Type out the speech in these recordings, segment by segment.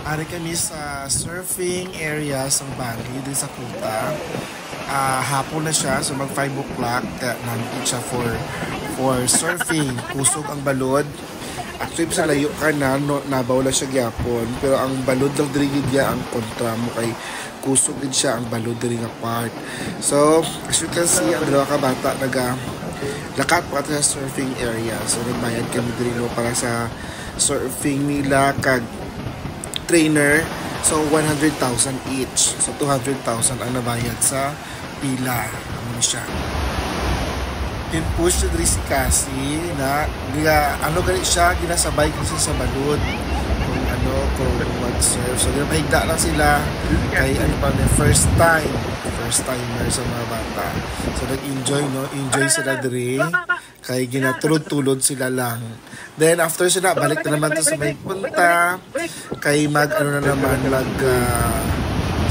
Ari kami sa surfing area sa Bali, din sa Kuta. Hapon na siya, so mag 5 o'clock. Nandito siya for surfing. Kusog ang balod. Actually, sa layo ka na, no, nabaw na siya gyapon. Pero ang balod lang dirigid niya ang kontra mo kay kusog din siya ang balod diri nga part. So, as you can see, ang dalawa ka bata lakat pa sa surfing area. So, nagbayad kami diri no para sa surfing nila kag trainer. So 100,000 each. So 200,000 ang nabayad sa pila. Ano siya? Pinpush na si Cassie na ganit siya ginasabay kasi sa balod kung mag-surf. So ginapahigda lang sila kay first timer sa mga bata. So nag-enjoy enjoy sila diri kay ginatulod-tulod sila lang. Then after sila balik na naman to sa may punta kay mag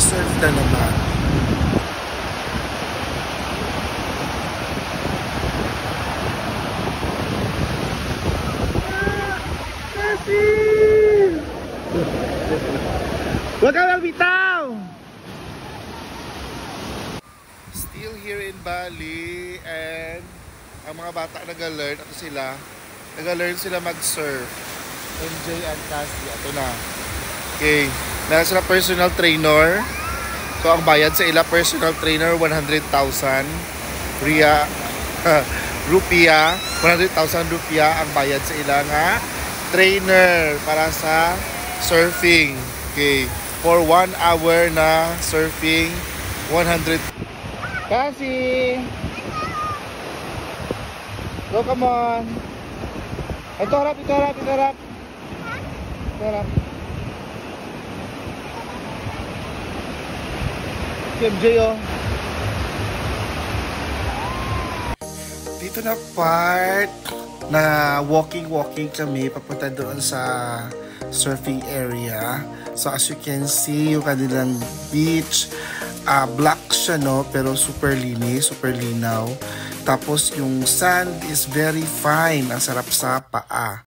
surf na naman. Huwag ka magbitaw! Still here in Bali and ang mga bata nag-learn sila mag-surf. MJ and Cassie, ito na. Okay, nasa sila personal trainer. So ang bayad sa ila personal trainer 100,000 rupiah, 100,000 rupiah ang bayad sa ila nga trainer para sa surfing. Okay, for 1 hour na surfing 100. Cassie! Go, come on. Ito harap. MJ, oh. Dito na part na walking kami papunta doon sa surfing area. So as you can see, yung kanilang beach, black siya no, pero super linis, super linaw. Tapos yung sand is very fine, ang sarap sa paa.